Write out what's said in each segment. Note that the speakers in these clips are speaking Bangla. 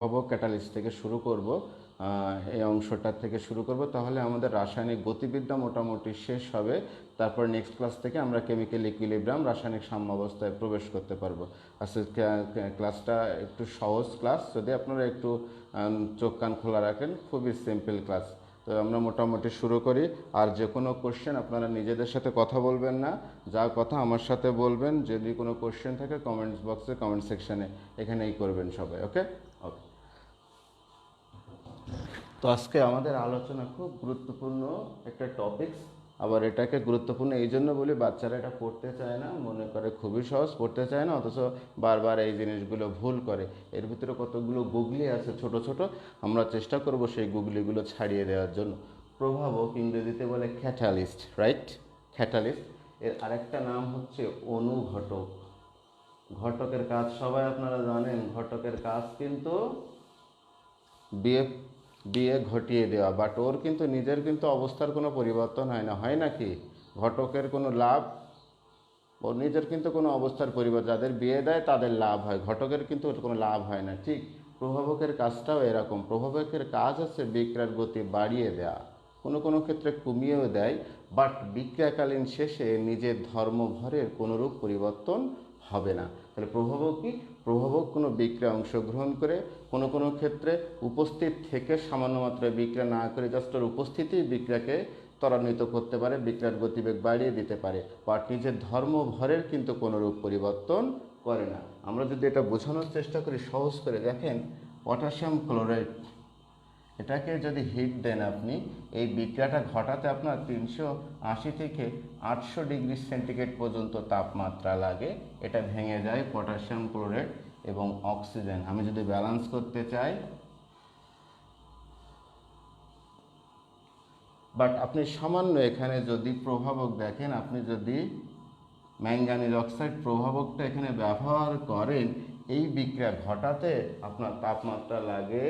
প্রভাবক ক্যাটালিস্ট থেকে শুরু করব, এই অংশটার থেকে শুরু করব, তাহলে আমাদের রাসায়নিক গতিবিদ্যা মোটামুটি শেষ হবে। তারপর নেক্সট ক্লাস থেকে আমরা কেমিক্যাল ইকুইলিব্রিয়াম, রাসায়নিক সাম্যাবস্থায় প্রবেশ করতে পারবো। আজকে ক্লাসটা একটু সহজ ক্লাস, যদি আপনারা একটু চোখ কান খোলা রাখেন, খুবই সিম্পল ক্লাস। তো আমরা মোটামুটি শুরু করি। আর যে কোনো কোশ্চেন আপনারা নিজেদের সাথে কথা বলবেন না, যা কথা আমার সাথে বলবেন। যদি কোনো কোশ্চেন থাকে কমেন্টস বক্সে, কমেন্ট সেকশানে এখানেই করবেন সবাই। ওকে ওকে। তো আজকে আমাদের আলোচনা খুব গুরুত্বপূর্ণ একটা টপিকস। আবার এটাকে গুরুত্বপূর্ণ এই জন্য বলি, বাচ্চারা এটা পড়তে চায় না, মনে করে খুবই সহজ, পড়তে চায় না, অথচ বারবার এই জিনিসগুলো ভুল করে। এর ভিতরে কতগুলো গুগলি আছে ছোট ছোট, আমরা চেষ্টা করব সেই গুগলিগুলো ছাড়িয়ে দেওয়ার জন্য। প্রভাবক ইংরেজিতে বলে ক্যাটালিস্ট, রাইট? ক্যাটালিস্ট। এর আরেকটা নাম হচ্ছে অনুঘটক। ঘটকের কাজ সবাই আপনারা জানেন, ঘটকের কাজ কিন্তু বিয়ে বিয়ে ঘটিয়ে দেওয়া, বাট ওর কিন্তু নিজের কিন্তু অবস্থার কোনো পরিবর্তন হয় না, হয় নাকি? ঘটকের কোনো লাভ, ওর নিজের কিন্তু কোনো অবস্থার পরিবর্তন, যাদের বিয়ে দেয় তাদের লাভ হয়, ঘটকের কিন্তু ওর কোনো লাভ হয় না। ঠিক প্রভাবকের কাজটাও এরকম। প্রভাবকের কাজ হচ্ছে বিক্রিয়ার গতি বাড়িয়ে দেওয়া, কোনো কোনো ক্ষেত্রে কমিয়েও দেয়, বাট বিক্রিয়াকালীন শেষে নিজের ধর্মভরের কোনোরূপ পরিবর্তন হবে না। তাহলে প্রভাবক কি? প্রভাবক কোনো বিক্রিয়া অংশগ্রহণ করে, কোনো কোনো ক্ষেত্রে উপস্থিত থেকে সামান্য মাত্রায় বিক্রিয়া না করে জাস্ট ওর উপস্থিতি বিক্রিয়াকে ত্বরান্বিত করতে পারে, বিক্রিয়ার গতিবেগ বাড়িয়ে দিতে পারে, বাট নিজের ধর্মভরের কিন্তু কোনোরূপ পরিবর্তন করে না। আমরা যদি এটা বোঝানোর চেষ্টা করি সহজ করে, দেখেন পটাশিয়াম ক্লোরাইড, এটাকে যদি হিট দেন আপনি, এই বিক্রিয়াটা ঘটাতে আপনার 380 থেকে 800 ডিগ্রি সেন্টিগ্রেড পর্যন্ত তাপমাত্রা লাগে। এটা ভেঙে যায় পটাশিয়াম ক্লোরাইড এবং অক্সিজেন। আমি যদি ব্যালেন্স করতে চাই, বাট আপনি সামান্য এখানে যদি প্রভাবক দেখেন, আপনি যদি ম্যাঙ্গানিজ অক্সাইড প্রভাবকটা এখানে ব্যবহার করেন, এই বিক্রিয়া ঘটাতে আপনার তাপমাত্রা লাগে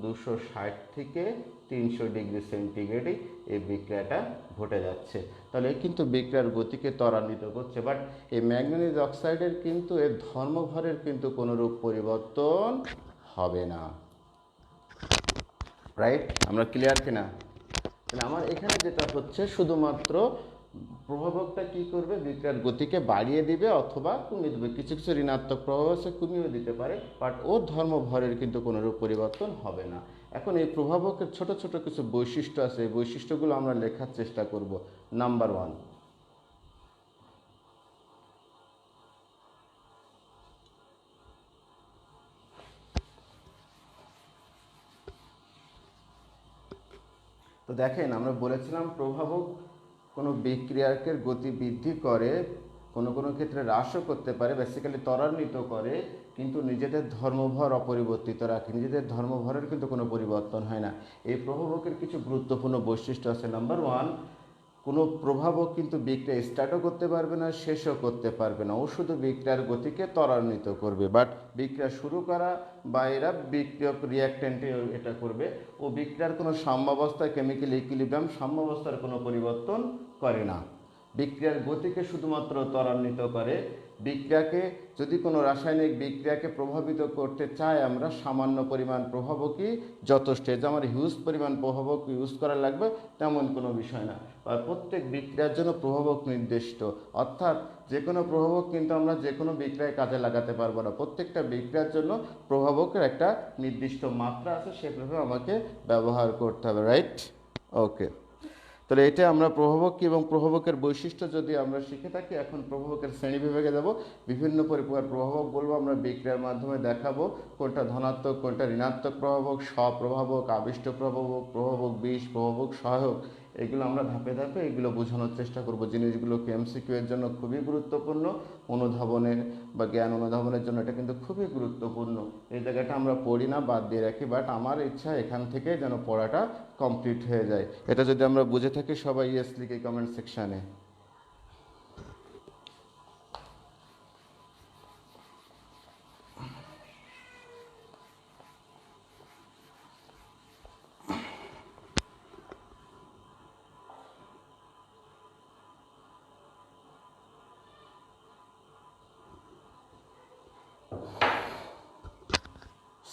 260 থেকে 300 ডিগ্রি সেন্টিগ্রেডই এই বিক্রিয়াটা ঘটে যাচ্ছে। তাহলে কিন্তু বিক্রিয়ার গতিকে ত্বরান্বিত করছে, বাট এই ম্যাঙ্গানিজ অক্সাইডের কিন্তু এর ধর্মভরের কিন্তু কোনোরূপ পরিবর্তন হবে না, রাইট? আমরা ক্লিয়ার কিনা? তাহলে আমার এখানে যেটা হচ্ছে, শুধুমাত্র প্রভাবকটা কি করবে, বিক্রিয়ার গতিকে বাড়িয়ে দিবে অথবা কমিয়ে দেবে। কিছু কিছু ঋণাত্মক প্রভাব আছে, কমিয়ে দিতে পারে, বাট ওর ধর্মভরের কিন্তু কোনোরূপ পরিবর্তন হবে না। এখন এই প্রভাবকের ছোট ছোট কিছু বৈশিষ্ট্য আছে, এই বৈশিষ্ট্যগুলো আমরা লেখার চেষ্টা করব। নাম্বার 1, তো দেখেন আমরা বলেছিলাম প্রভাবক কোনো বিক্রিয়াকে গতি বৃদ্ধি করে, কোনো কোনো ক্ষেত্রে হ্রাসও করতে পারে, বেসিক্যালি ত্বরান্বিত করে, কিন্তু নিজেদের ধর্মভর অপরিবর্তিত রাখে, নিজেদের ধর্মভরের কিন্তু কোনো পরিবর্তন হয় না। এই প্রভাবকের কিছু গুরুত্বপূর্ণ বৈশিষ্ট্য আছে। নাম্বার 1, কোনো প্রভাবক কিন্তু বিক্রিয়া স্টার্টও করতে পারবে না, শেষও করতে পারবে না, ও শুধু বিক্রিয়ার গতিকে ত্বরান্বিত করবে। বাট বিক্রিয়া শুরু করা বা এরা বিক্রিয়ক রিয়াক্ট্যান্টে এটা করবে, ও বিক্রিয়ার কোনো সাম্যাবস্থা, কেমিক্যাল ইকুইলিব্রিয়াম সাম্যাবস্থার কোনো পরিবর্তন করে না, বিক্রিয়ার গতিকে শুধুমাত্র ত্বরান্বিত করে। বিক্রিয়াকে, যদি কোনো রাসায়নিক বিক্রিয়াকে প্রভাবিত করতে চাই আমরা, সামান্য পরিমাণ প্রভাবকই যথেষ্ট। যে আমার হিউজ পরিমাণ প্রভাবক ইউজ করা লাগবে তেমন কোনো বিষয় না। আর প্রত্যেক বিক্রিয়ার জন্য প্রভাবক নির্দিষ্ট, অর্থাৎ যে কোনো প্রভাবক কিন্তু আমরা যে কোনো বিক্রিয়ায় কাজে লাগাতে পারবো না। প্রত্যেকটা বিক্রিয়ার জন্য প্রভাবকের একটা নির্দিষ্ট মাত্রা আছে, সেভাবে আমাকে ব্যবহার করতে হবে, রাইট? ওকে। তাহলে এটা আমরা প্রভাবক এবং প্রভাবকের বৈশিষ্ট্য যদি আমরা শিখে থাকি। এখন প্রভাবকের শ্রেণী বিভাগে যাব, বিভিন্ন প্রকার প্রভাবক বলবো, আমরা বিক্রিয়ার মাধ্যমে দেখাবো কোনটা ধনাত্মক, কোনটা ঋণাত্মক প্রভাবক, স্বপ্রভাবক, আবিষ্ট প্রভাবক, প্রভাবক বিষ, প্রভাবক সহায়ক। এগুলো আমরা ধাপে ধাপে এগুলো বোঝানোর চেষ্টা করব। জিনিসগুলো এমসিকিউ এর জন্য খুবই গুরুত্বপূর্ণ, অনুধাবনের বা জ্ঞান অনুধাবনের জন্য এটা কিন্তু খুবই গুরুত্বপূর্ণ। এই জায়গাটা আমরা পড়ি না, বাদ দিয়ে রাখি, বাট আমার ইচ্ছা এখান থেকে যেন পড়াটা কমপ্লিট হয়ে যায়। এটা যদি আমরা বুঝে থাকি, সবাই ইয়েস লিখে কমেন্ট সেকশানে।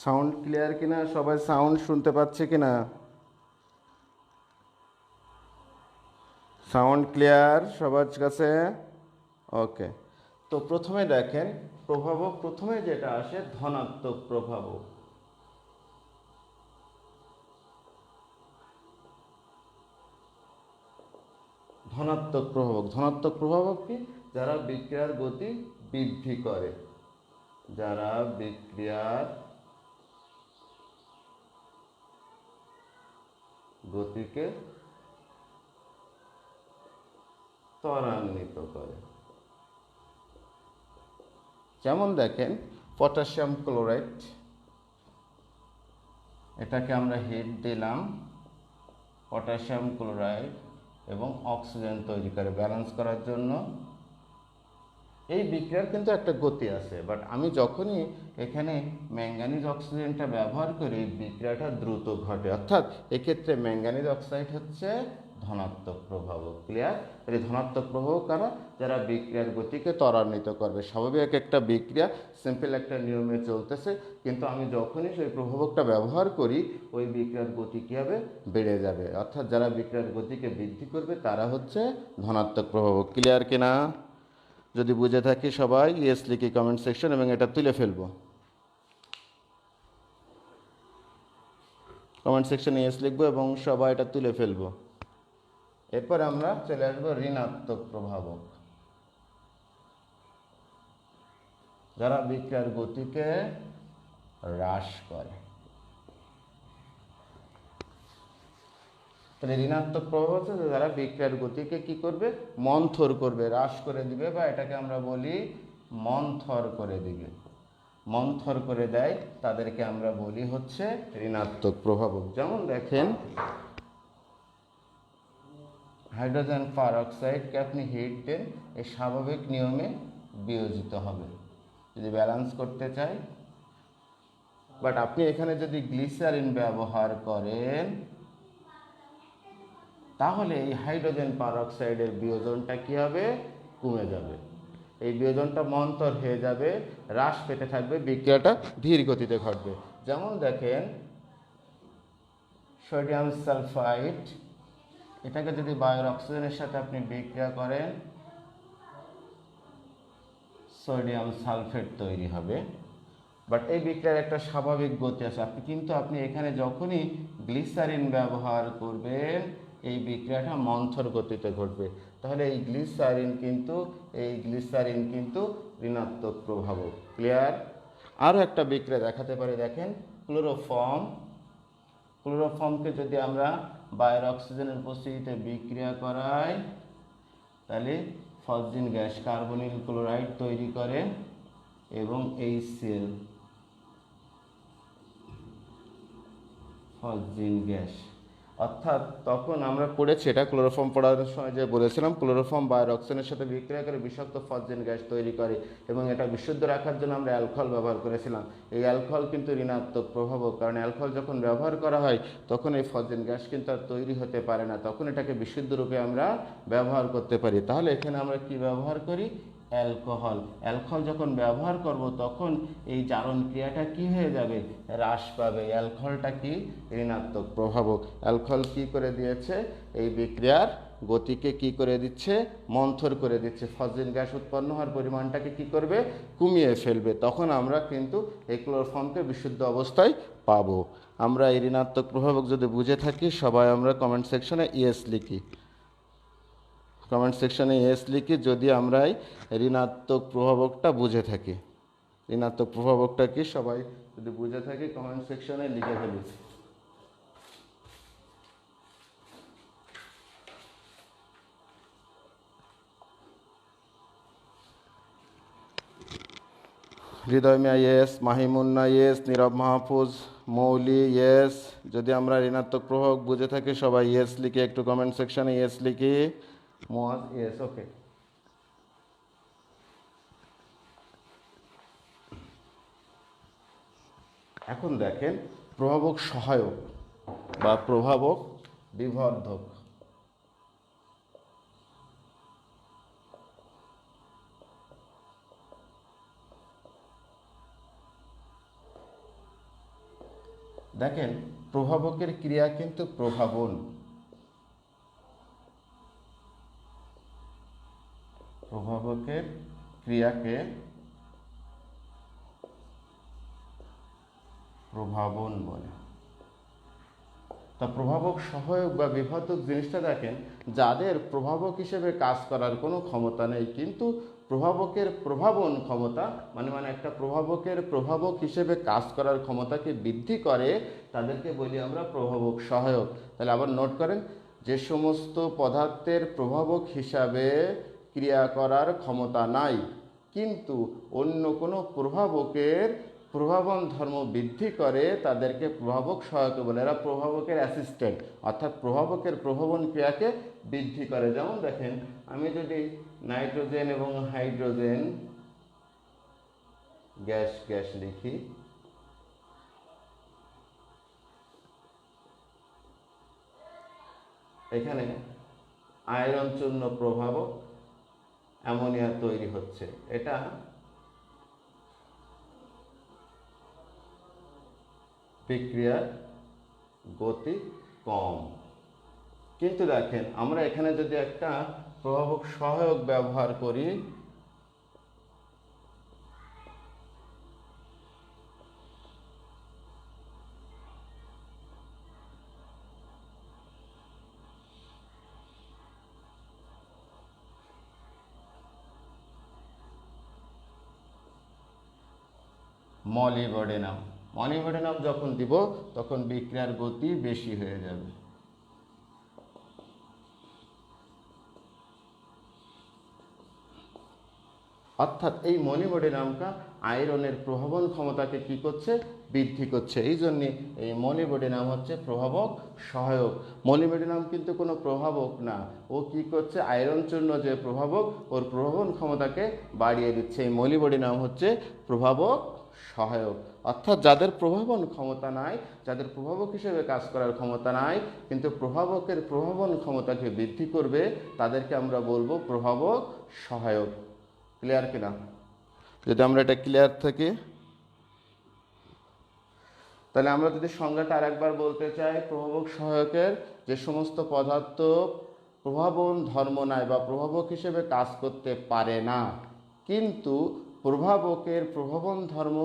সাউন্ড ক্লিয়ার কিনা, সবাই সাউন্ড শুনতে পাচ্ছে কিনা? সাউন্ড ক্লিয়ার সবার কাছে? ওকে। তো প্রথমে দেখেন প্রভাবক, প্রথমে যেটা আসে ধনাত্মক প্রভাবক। ধনাত্মক প্রভাবক, ধনাত্মক প্রভাবক কি? যারা বিক্রিয়ার গতি বৃদ্ধি করে, যারা বিক্রিয়ার গতিকে ত্বরান্বিত করে। যেমন দেখেন পটাশিয়াম ক্লোরাইড, এটাকে আমরা হিট দিলাম, পটাশিয়াম ক্লোরাইড এবং অক্সিজেন তৈরি করে ব্যালেন্স করার জন্য। এই বিক্রিয়ার কিন্তু একটা গতি আছে, বাট আমি যখনই এখানে ম্যাঙ্গানিজ অক্সিজেনটা ব্যবহার করি বিক্রিয়াটা দ্রুত ঘটে, অর্থাৎ এক্ষেত্রে ম্যাঙ্গানিজ অক্সাইড হচ্ছে ধনাত্মক প্রভাবক। ক্লিয়ার? এই ধনাত্মক প্রভাবক কারা? যারা বিক্রিয়ার গতিকে ত্বরান্বিত করবে। স্বাভাবিক একটা বিক্রিয়া সিম্পল একটা নিয়মে চলতেছে, কিন্তু আমি যখনই সেই প্রভাবকটা ব্যবহার করি ওই বিক্রিয়ার গতি কী হবে? বেড়ে যাবে। অর্থাৎ যারা বিক্রিয়ার গতিকে বৃদ্ধি করবে তারা হচ্ছে ধনাত্মক প্রভাবক। ক্লিয়ার কিনা? যদি বুঝে থাকি সবাই ইয়েস লিখি কমেন্ট সেকশন, এবং এটা তুলে ফেলবো কমেন্ট সেকশনে ইয়েস লিখবো এবং সবাই এটা তুলে ফেলবো। এরপর আমরা চলে আসবো ঋণাত্মক প্রভাবক, যারা বিক্রিয়ার গতিকে হ্রাস করে। তাহলে ঋণাত্মক প্রভাব হচ্ছে যারা বিক্রিয়ার গতিকে কি করবে? মন্থর করবে, হ্রাস করে দিবে, বা এটাকে আমরা বলি মন্থর করে দিবে। মন্থর করে দেয়, তাদেরকে আমরা বলি হচ্ছে ঋণাত্মক প্রভাবক। যেমন দেখেন হাইড্রোজেন পারঅক্সাইডকে আপনি হিট দেন, এই স্বাভাবিক নিয়মে বিয়োজিত হবে যদি ব্যালেন্স করতে চাই। বাট আপনি এখানে যদি গ্লিসারিন ব্যবহার করেন তাহলে এই হাইড্রোজেন পারঅক্সাইডের বিয়োজনটা কী হবে? কমে যাবে। এই বিয়োজনটা মন্থর হয়ে যাবে, হ্রাস পেতে থাকবে, বিক্রিয়াটা ধীর গতিতে ঘটবে। যেমন দেখেন সোডিয়াম সালফাইড, এটাকে যদি বায়ুর অক্সিজেনের সাথে আপনি বিক্রিয়া করেন সোডিয়াম সালফেট তৈরি হবে। বাট এই বিক্রিয়ার একটা স্বাভাবিক গতি আছে, আপনি এখানে যখনই গ্লিসারিন ব্যবহার করবেন এই বিক্রিয়াটা মন্থর গতিতে ঘটবে। তাহলে এই গ্লিসারিন কিন্তু ঋণাত্মক প্রভাবক। ক্লিয়ার? আরও একটা বিক্রিয়া দেখাতে পারি, দেখেন ক্লোরোফর্ম। ক্লোরোফর্মকে যদি আমরা বায়ুর অক্সিজেনের উপস্থিতিতে বিক্রিয়া করাই তাহলে ফসজিন গ্যাস, কার্বনিল ক্লোরাইড তৈরি করে এবং HCl, ফসজিন গ্যাস। অর্থাৎ তখন আমরা পড়েছি, এটা ক্লোরোফর্ম পড়ার সময় যে বলেছিলাম, ক্লোরোফর্ম বায়ুর অক্সিজেনের সাথে বিক্রিয়া করে বিষাক্ত ফসজিন গ্যাস তৈরি করে, এবং এটা বিশুদ্ধ রাখার জন্য আমরা অ্যালকোহল ব্যবহার করেছিলাম। এই অ্যালকোহল কিন্তু ঋণাত্মক প্রভাবক, কারণ অ্যালকোহল যখন ব্যবহার করা হয় তখন এই ফসজিন গ্যাস কিন্তু আর তৈরি হতে পারে না, তখন এটাকে বিশুদ্ধ রূপে আমরা ব্যবহার করতে পারি। তাহলে এখানে আমরা কি ব্যবহার করি? অ্যালকোহল। অ্যালকোহল যখন ব্যবহার করব তখন এই জারণ ক্রিয়াটা কি হয়ে যাবে? হ্রাস পাবে। অ্যালকোহলটা কি? ঋণাত্মক প্রভাবক। অ্যালকোহল কি করে দিয়েছে? এই বিক্রিয়ার গতিকে কি করে দিচ্ছে? মন্থর করে দিচ্ছে। ফসজিন গ্যাস উৎপন্ন হওয়ার পরিমাণটাকে কি করবে? কমিয়ে ফেলবে। তখন আমরা কিন্তু এই ক্লোরোফর্মকে বিশুদ্ধ অবস্থায় পাবো। আমরা এই ঋণাত্মক প্রভাবক যদি বুঝে থাকি সবাই আমরা কমেন্ট সেকশনে ইয়েস লিখি, কমেন্ট সেকশনে ইয়েস লিখি যদি আমরা এই ঋণাত্মক প্রভাবকটা বুঝে থাকি। ঋণাত্মক প্রভাবকটা কি সবাই যদি বুঝে থাকি কমেন্ট সেকশনে লিখে ফেলি। হৃদয় মিয়া ইয়েস, মাহিমুন্না ইয়েস, নীরব মাহফুজ, মৌলি ইয়েস। যদি আমরা ঋণাত্মক প্রভাবক বুঝে থাকি সবাই ইয়েস লিখি, একটু কমেন্ট সেকশনে ইয়েস লিখি। মোয়াজ ইয়েস। ওকে, এখন দেখেন প্রভাবক সহায়ক বা প্রভাবক বিবর্ধক। দেখেন প্রভাবকের ক্রিয়া কিন্তু প্রভাবন, প্রভাবকের ক্রিয়াকে প্রভাবন বলে। তা প্রভাবক সহায়ক বা বিভাজক জিনিসটা দেখেন, যাদের প্রভাবক হিসেবে কাজ করার কোনো ক্ষমতা নেই কিন্তু প্রভাবকের প্রভাবন ক্ষমতা মানে একটা প্রভাবকের প্রভাবক হিসেবে কাজ করার ক্ষমতাকে বৃদ্ধি করে, তাদেরকে বলি আমরা প্রভাবক সহায়ক। তাহলে আবার নোট করেন, যে সমস্ত পদার্থের প্রভাবক হিসাবে ক্রিয়া করার ক্ষমতা নাই কিন্তু অন্য কোনো প্রভাবকের প্রভাবন ধর্ম বৃদ্ধি করে, তাদেরকে প্রভাবক সহায়ক বলে। এরা প্রভাবকের অ্যাসিস্ট্যান্ট, অর্থাৎ প্রভাবকের প্রভাবন ক্রিয়াকে বৃদ্ধি করে। যেমন দেখেন, আমি যদি নাইট্রোজেন এবং হাইড্রোজেন গ্যাস লিখি, এখানে আয়রন চূর্ণ প্রভাবক অ্যামোনিয়া তৈরি হচ্ছে। এটা বিক্রিয়ার গতি কম। কিন্তু দেখেন আমরা এখানে যদি একটা প্রভাবক সহায়ক ব্যবহার করি, মলিবডেনাম যখন দিব তখন বিক্রিয়ার গতি বেশি হয়ে যাবে। অর্থাৎ এই মলিবডেনামটা আয়রনের প্রভাবন ক্ষমতাকে কি করছে, বৃদ্ধি করছে। এই জন্যে এই মলিবডেনাম হচ্ছে প্রভাবক সহায়ক। মলিবডেনাম কিন্তু কোনো প্রভাবক না, ও কি করছে, আয়রন চূর্ণ যে প্রভাবক ওর প্রভাবন ক্ষমতাকে বাড়িয়ে দিচ্ছে। এই মলিবডেনাম হচ্ছে প্রভাবক সহায়ক। অর্থাৎ যাদের প্রভাবন ক্ষমতা নাই, যাদের প্রভাবক হিসেবে কাজ করার ক্ষমতা নাই কিন্তু প্রভাবকের প্রভাবন ক্ষমতাকে বৃদ্ধি করবে, তাদেরকে আমরা বলবো প্রভাবক সহায়ক। ক্লিয়ার কিনা? যদি আমরা এটা ক্লিয়ার থাকি, তাহলে আমরা যদি সংজ্ঞাটা আরেকবার বলতে চাই, প্রভাবক সহায়কের যে সমস্ত পদার্থ প্রভাবন ধর্ম নাই বা প্রভাবক হিসেবে কাজ করতে পারে না কিন্তু প্রভাবকের প্রভাবন ধর্ম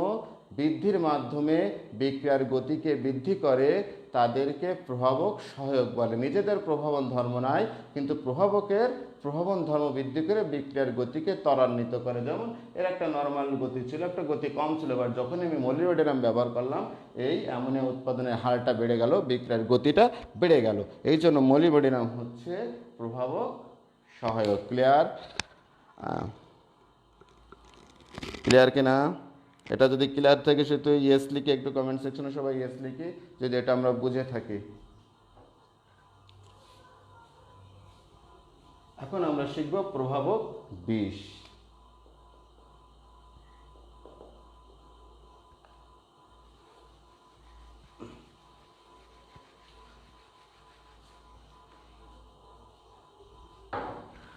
বৃদ্ধির মাধ্যমে বিক্রিয়ার গতিকে বৃদ্ধি করে, তাদেরকে প্রভাবক সহায়ক বলে। নিজেদের প্রভাবন ধর্ম নাই কিন্তু প্রভাবকের প্রভাবন ধর্ম বৃদ্ধি করে বিক্রিয়ার গতিকে ত্বরান্বিত করে। যেমন এর একটা নর্মাল গতি ছিল, একটা গতি কম ছিল, বাট যখন আমি মলিবডেনাম ব্যবহার করলাম এই অ্যামোনিয়া উৎপাদনের হারটা বেড়ে গেল, বিক্রিয়ার গতিটা বেড়ে গেল। এই জন্য মলিবডেনাম হচ্ছে প্রভাবক সহায়ক। ক্লিয়ার কিনা? এটা যদি ক্লিয়ার থাকে সে তো ইয়েস লিখে, একটু কমেন্ট সেকশনে সবাই ইয়েস লিখি যদি এটা আমরা বুঝে থাকি। এখন আমরা শিখব প্রভাবক বিষ।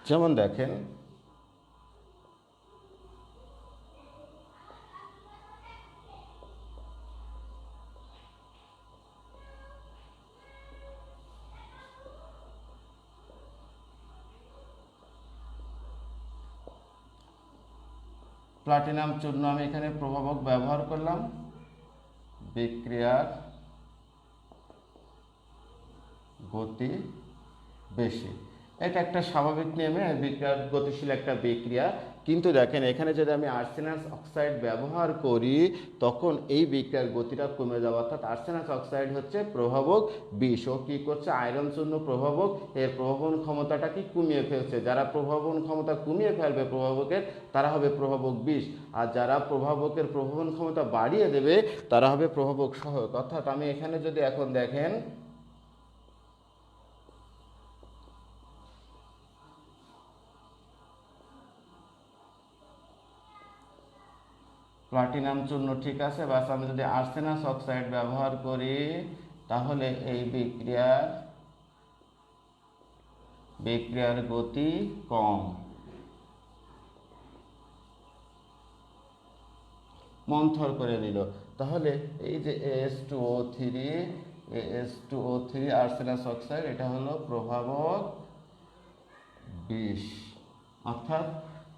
যেমন দেখেন, প্লাটিনাম চূর্ণ আমি এখানে প্রভাবক ব্যবহার করলাম, বিক্রিয়ার গতি বেশি। এটা একটা স্বাভাবিক নিয়মে বিক্রিয়ার গতিশীল একটা বিক্রিয়া। কিন্তু দেখেন এখানে যদি আমি আর্সেনাস অক্সাইড ব্যবহার করি তখন এই বিক্রিয়ার গতিটা কমে যাবে। অর্থাৎ আর্সেনাস অক্সাইড হচ্ছে প্রভাবক বিষ। ও কী করছে, আয়রন চূর্ণ প্রভাবক, এর প্রভাবন ক্ষমতাটাকে কমিয়ে ফেলছে। যারা প্রভাবন ক্ষমতা কমিয়ে ফেলবে প্রভাবকের, তারা হবে প্রভাবক বিষ। আর যারা প্রভাবকের প্রভাবন ক্ষমতা বাড়িয়ে দেবে তারা হবে প্রভাবক সহায়ক। অর্থাৎ আমি এখানে যদি এখন দেখেন প্লাটিনাম চূর্ণ ঠিক আছে, বাস আমি যদি আর্সেনাস অক্সাইড ব্যবহার করি তাহলে এই বিক্রিয়ার গতি কম, মন্থর করে দিল। তাহলে এই যে AS2O3 আর্সেনাস অক্সাইড, এটা হলো প্রভাবক বিষ। অর্থাৎ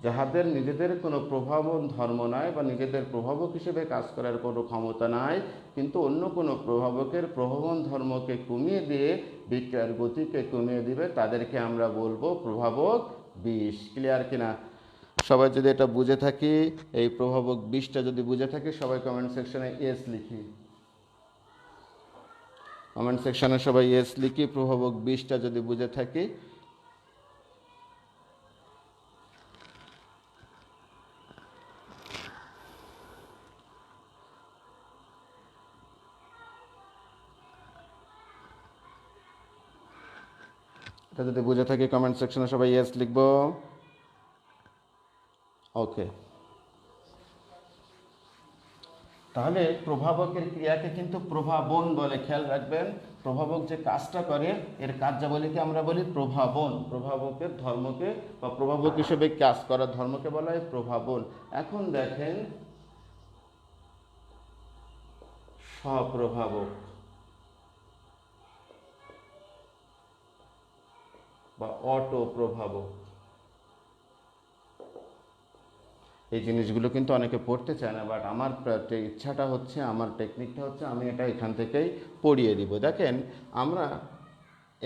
যাহাদের নিজেদের কোনো প্রভাবন ধর্ম নাই বা নিজেদের প্রভাবক হিসেবে কাজ করার কোনো ক্ষমতা নাই, কিন্তু অন্য কোনো প্রভাবকের প্রভাবন ধর্মকে কমিয়ে দিয়ে বিক্রিয়ার গতিকে কমিয়ে দিবে, তাদেরকে আমরা বলবো প্রভাবক বিষ। ক্লিয়ার কিনা? সবাই যদি এটা বুঝে থাকি, এই প্রভাবক বিষটা যদি বুঝে থাকি, সবাই কমেন্ট সেকশনে ইয়েস লিখি। কমেন্ট সেকশনে সবাই ইয়েস লিখি, প্রভাবক বিষটা যদি বুঝে থাকি। এটা যদি বুঝে থাকি কমেন্ট সেকশনে সবাই ইয়েস লিখবো। ওকে, তাহলে প্রভাবকের ক্রিয়াকে কিন্তু প্রভাবন বলে, খেয়াল রাখবেন। প্রভাবক যে কাজটা করে এর কার্যাবলীকে আমরা বলি প্রভাবন। প্রভাবকের ধর্মকে বা প্রভাবক হিসেবে কাজ করার ধর্মকে বলা হয় প্রভাবন। এখন দেখেন স্বপ্রভাবক বা অটো প্রভাবক, এই জিনিসগুলো কিন্তু অনেকে পড়তে চায় না, বাট আমার ইচ্ছাটা হচ্ছে, আমার টেকনিকটা হচ্ছে আমি এটা এখান থেকেই পড়িয়ে দিব। দেখেন, আমরা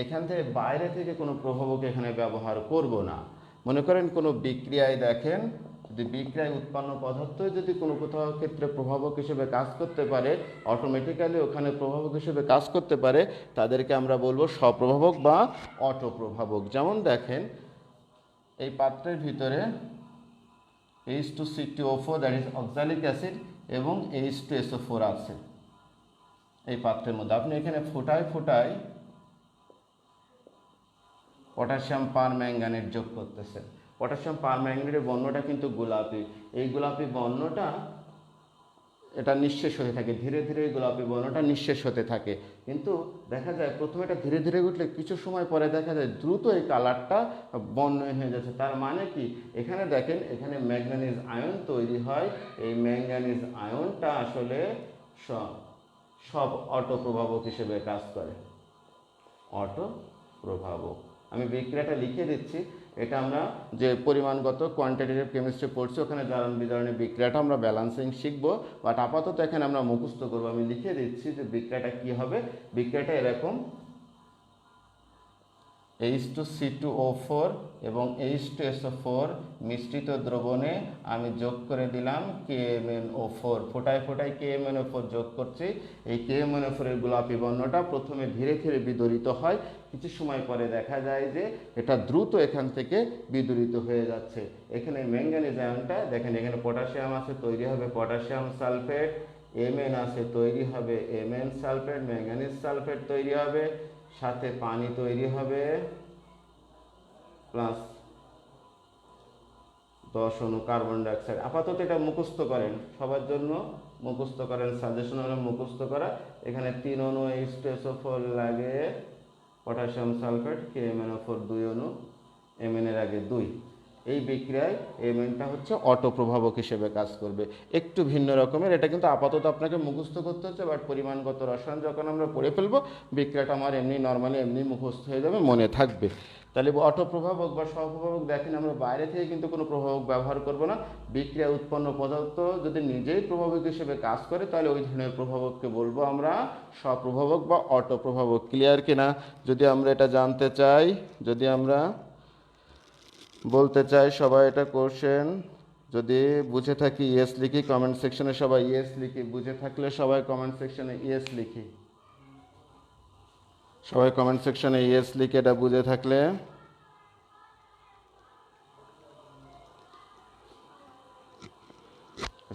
এখান থেকে বাইরে থেকে কোনো প্রভাবক এখানে ব্যবহার করব না। মনে করেন কোনো বিক্রিয়ায়, দেখেন যদি বিক্রিয়ায় উৎপন্ন পদার্থ যদি কোনো কোথাও ক্ষেত্রে প্রভাবক হিসেবে কাজ করতে পারে, অটোমেটিক্যালি ওখানে প্রভাবক হিসেবে কাজ করতে পারে, তাদেরকে আমরা বলবো স্বপ্রভাবক বা অটো প্রভাবক। যেমন দেখেন, এই পাত্রের ভিতরে H2CtO4 that is oxalic acid এবং H2SO4 আছে এই পাত্রের মধ্যে। আপনি এখানে ফোটায় ফোটায় পটাশিয়াম পারম্যাঙ্গানেট যোগ করতেছেন। পটাশিয়াম পারম্যাঙ্গানেটের বর্ণটা কিন্তু গোলাপি। এই গোলাপি বর্ণটা এটা নিঃশেষ হতে থাকে, ধীরে ধীরে এই গোলাপি বর্ণটা নিঃশেষ হতে থাকে। কিন্তু দেখা যায় প্রথমে এটা ধীরে ধীরে উঠলে কিছু সময় পরে দেখা যায় দ্রুত এই কালারটা বর্ণহীন হয়ে যাচ্ছে। তার মানে কি, এখানে দেখেন এখানে ম্যাঙ্গানিজ আয়ন তৈরি হয়। এই ম্যাঙ্গানিজ আয়নটা আসলে সব অটো প্রভাবক হিসেবে কাজ করে। অটো প্রভাবক, আমি বিক্রিয়াটা লিখে দিচ্ছি। এটা আমরা যে পরিমাণগত কোয়ান্টিটেটিভ কেমিস্ট্রি পড়ছি, ওখানে জারণ বিজারণের বিক্রিয়াটা আমরা ব্যালেন্সিং শিখবো। বাট আপাতত এখানে আমরা মুখস্থ করবো। আমি লিখে দিচ্ছি যে বিক্রিয়াটা কি হবে। বিক্রিয়াটা এরকম, H2C2O4 এবং H2SO4 মিশ্রিত দ্রবণে আমি যোগ করে দিলাম KMnO4। ফোটায় ফোটায় KMnO4 যোগ করছি। এই KMnO4 এর গোলাপি বর্ণটা প্রথমে ধীরে ধীরে বিদরিত হয়, কিছু সময় পরে দেখা যায় যে এটা দ্রুত এখান থেকে বিদরিত হয়ে যাচ্ছে। এখানে ম্যাঙ্গানিজ আয়নটা দেখেন, এখানে পটাশিয়াম আছে, তৈরি হবে পটাশিয়াম সালফেট। Mn আছে, তৈরি হবে Mn সালফেট। ম্যাঙ্গানিজ সালফেট তৈরি হবে, সাথে পানি তৈরি হবে প্লাস 10 অণু কার্বন ডাইঅক্সাইড। আপাতত এটা মুখস্থ করেন, সবার জন্য মুখস্থ করেন, সাজেশন হলো মুখস্থ করা। এখানে 3 অণু H2SO4 লাগে, পটাশিয়াম সালফেট, KMnO4 2 অণু, Mn এর আগে 2। এই বিক্রিয়ায় Mnটা হচ্ছে অটো প্রভাবক হিসেবে কাজ করবে। একটু ভিন্ন রকমের, এটা কিন্তু আপাতত আপনাকে মুখস্থ করতে হচ্ছে, বাট পরিমাণগত রসায়ন যখন আমরা পড়ে ফেলবো, বিক্রিয়াটা আমার এমনি নর্মালি এমনি মুখস্থ হয়ে যাবে, মনে থাকবে। তাহলে অটো প্রভাবক বা স্বপ্রভাবক, দেখেন আমরা বাইরে থেকে কিন্তু কোনো প্রভাবক ব্যবহার করব না। বিক্রিয়া উৎপন্ন পদার্থ যদি নিজেই প্রভাবক হিসেবে কাজ করে, তাহলে ওই ধরনের প্রভাবককে বলবো আমরা স্বপ্রভাবক বা অটো প্রভাবক। ক্লিয়ার কিনা? যদি আমরা এটা জানতে চাই, যদি আমরা বলতে চাই, সবাই এটা কোশ্চেন যদি বুঝে থাকি ইয়েস লিখি, কমেন্ট সেকশনে সবাই ইয়েস লিখি। বুঝে থাকলে সবাই কমেন্ট সেকশনে ইয়েস লিখি। সবাই কমেন্ট সেকশনে ইয়েস লিখে এটা বুঝে থাকলে।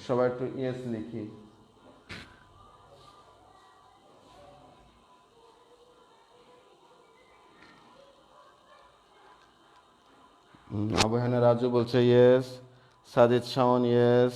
সবাই একটু ইয়েস লিখি। আবহানা রাজু বলছে ইয়েস, সাজিদ শাওন ইয়েস,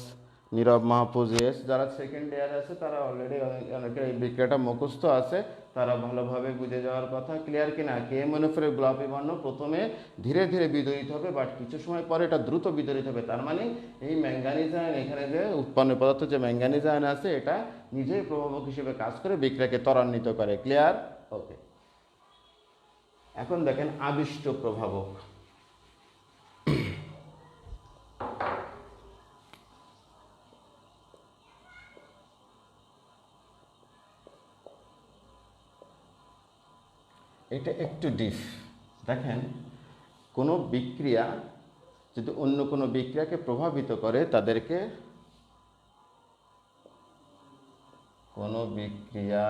নীরব মাহফুজ এস, যারা সেকেন্ড ইয়ার আছে তারা অলরেডি অনেকের এই বিক্রিয়াটা মুখস্থ আছে, তারা ভালোভাবে বুঝে যাওয়ার কথা। ক্লিয়ার কিনা? KMNF-এর গোলাপি বর্ণ প্রথমে ধীরে ধীরে বিদরিত হবে, বাট কিছু সময় পরে এটা দ্রুত বিদরিত হবে। তার মানে এই ম্যাঙ্গানিজ আয়ন, এখানে যে উৎপন্ন পদার্থ যে ম্যাঙ্গানিজ আয়ন আছে, এটা নিজেই প্রভাবক হিসেবে কাজ করে বিক্রিয়াকে ত্বরান্বিত করে। ক্লিয়ার? ওকে। এখন দেখেন আবিষ্ট প্রভাবক। এটা একটু ডিপ। দেখেন, কোনো বিক্রিয়া যদি অন্য কোনো বিক্রিয়াকে প্রভাবিত করে, তাদেরকে কোনো বিক্রিয়া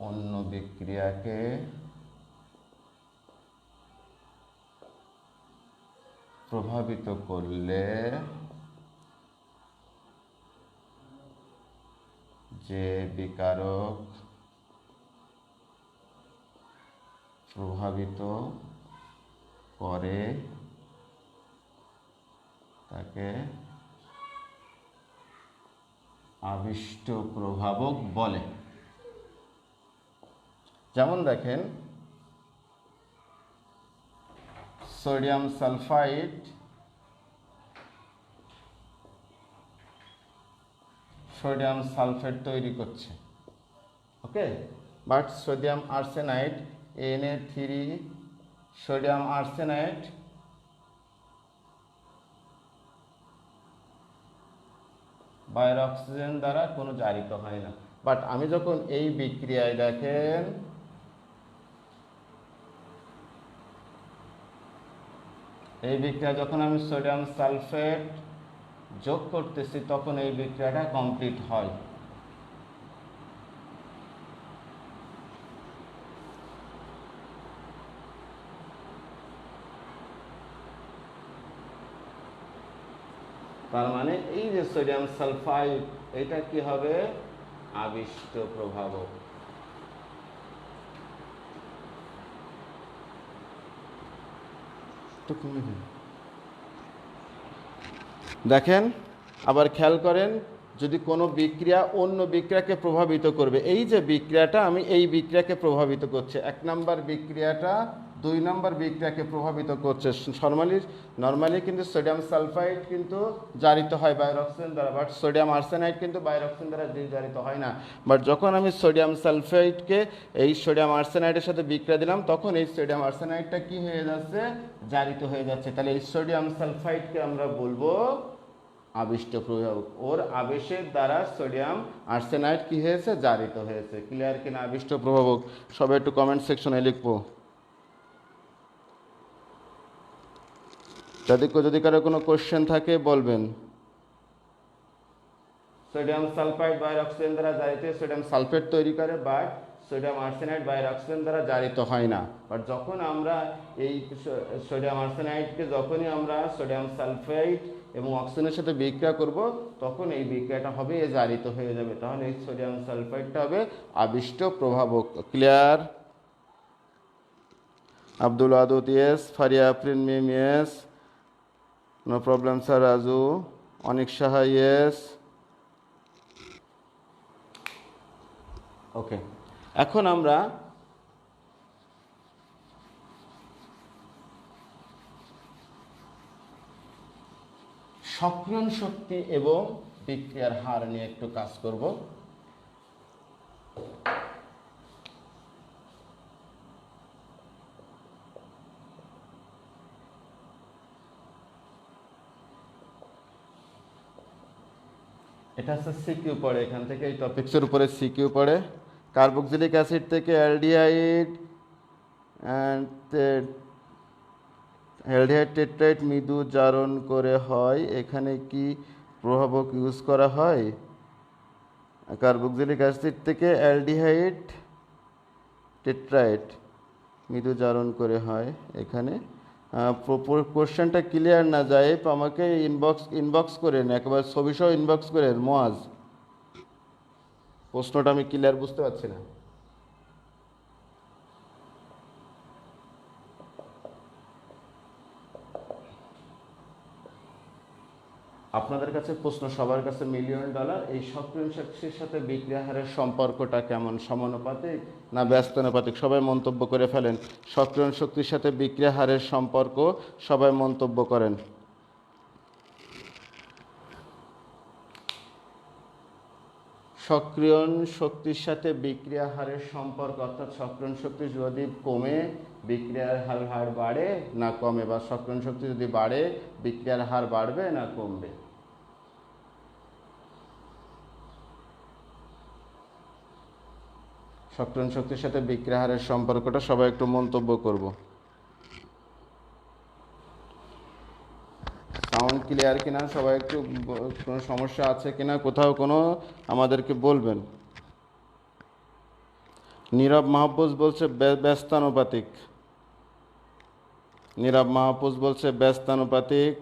অন্য বিক্রিয়াকে প্রভাবিত করলে যে বিকারক প্রভাবিত করে তাকে আবিষ্ট প্রভাবক বলে। যেমন দেখেন, সোডিয়াম সালফাইড সোডিয়াম সালফেট তৈরি করছে, okay, but sodium arsenide Na3 sodium arsenide বাইরের অক্সিজেন দ্বারা কোনো জারিত হয় না। বাট আমি যখন এই বিক্রিয়ায় দেখেন এই বিক্রিয়া যখন আমি সোডিয়াম সালফেট যোগ করতেছি, তখন এই বিক্রিয়াটা কমপ্লিট হয়। তার মানে এই যে সোডিয়াম সালফাইড, এটা কি হবে? আবিষ্ট প্রভাবক। দেখেন, আবার খেয়াল করেন, যদি কোনো বিক্রিয়া অন্য বিক্রিয়াকে প্রভাবিত করবে, এই যে বিক্রিয়াটা আমি এই বিক্রিয়াকে প্রভাবিত করছে, 1 নম্বর বিক্রিয়াটা 2 নম্বর বিক্রিয়াকে প্রভাবিত করছে। নর্মালি কিন্তু সোডিয়াম সালফাইড কিন্তু জারিত হয় বাইরের অক্সিজেন দ্বারা, বাট সোডিয়াম আর্সেনাইড কিন্তু বাইরের অক্সিজেন দ্বারা জারিত হয় না। বাট যখন আমি সোডিয়াম সালফাইডকে এই সোডিয়াম আর্সেনাইডের সাথে বিক্রিয়া দিলাম, তখন এই সোডিয়াম আর্সেনাইডটা কি হয়ে যাচ্ছে? জারিত হয়ে যাচ্ছে। তাহলে এই সোডিয়াম সালফাইডকে আমরা বলবো আবিষ্ট প্রভাবক। ওর আবেশের দ্বারা সোডিয়াম আর্সেনাইড কি হয়েছে? জারিত হয়েছে। ক্লিয়ার কিনা? আবিষ্ট প্রভাবক। সবাই একটু কমেন্ট সেকশনে লিখবো। যদি কারো কোনো কোশ্চেন থাকে বলবেন। সোডিয়াম সালফাইড বাইরের অক্সিজেন দ্বারা জারিত সোডিয়াম সালফেট তৈরি করে, বাট সোডিয়াম আর্সেনাইড বাইরের অক্সিজেন দ্বারা জারিত হয় না। বাট যখন আমরা এই সোডিয়াম আর্সেনাইডকে যখনই আমরা সোডিয়াম সালফাইড এবং অক্সিজেনের সাথে বিক্রিয়া করব, তখন এই বিক্রিয়াটা হবে জারিত হয়ে যাবে। তাহলে এই সোডিয়াম সালফাইডটা হবে আবিষ্ট প্রভাবক। ক্লিয়ার? আব্দুল আদুত yes, Faria Afrin Mim yes, no problem sir. Raju, Anik Saha yes. Okay, এখন আমরা সক্রিয়ণ শক্তি এবং বিক্রিয়ার হার নিয়ে একটু কাজ করব। এটা হচ্ছে সিকিউ পড়ে, এখান থেকে এই টপিক্সের উপরে সিকিউ পড়ে। কার্বক্সিলিক অ্যাসিড থেকে অ্যালডিহাইড টেট্রাইড মৃদু জারণ করে হয়, এখানে কি প্রভাবক ইউজ করা হয়? কার্বক্সিলিক অ্যাসিড থেকে অ্যালডিহাইড টেট্রাইড মৃদু জারণ করে হয়, এখানে কোশ্চেনটা ক্লিয়ার না যায় আমাকে ইনবক্স করেন, একেবারে ছবিসহ ইনবক্স করেন। মোয়াজ, প্রশ্নটা আমি ক্লিয়ার বুঝতে পারছি না। আপনাদের কাছে প্রশ্ন, সবার কাছে $1,000,000, এই সক্রিয় শক্তির সাথে বিক্রিয়া হারের সম্পর্কটা কেমন, সমানুপাতিক না ব্যস্তানুপাতিক? সবাই মন্তব্য করে ফেলেন। সক্রিয় শক্তির সাথে বিক্রিয়া হারের সম্পর্ক সবাই মন্তব্য করেন। সক্রিয়ণ শক্তির সাথে বিক্রিয়া হারের সম্পর্ক, অর্থাৎ সক্রিয়ণ শক্তি যদি কমে বিক্রিয়ার হার বাড়ে না কমে, বা সক্রিয়ণ শক্তি যদি বাড়ে বিক্রিয়ার হার বাড়বে না কমবে? সক্রিয়ণ শক্তির সাথে বিক্রিয়া হারের সম্পর্কটা সবাই একটু মন্তব্য করব। সাউন্ড ক্লিয়ার কিনা, সবাই একটু কোনো সমস্যা আছে কিনা, কোথাও কোনো আমাদেরকে বলবেন। নীরব মাহফুজ বলছে ব্যস্তানুপাতিক। নীরব মাহফুজ বলছে ব্যস্তানুপাতিক,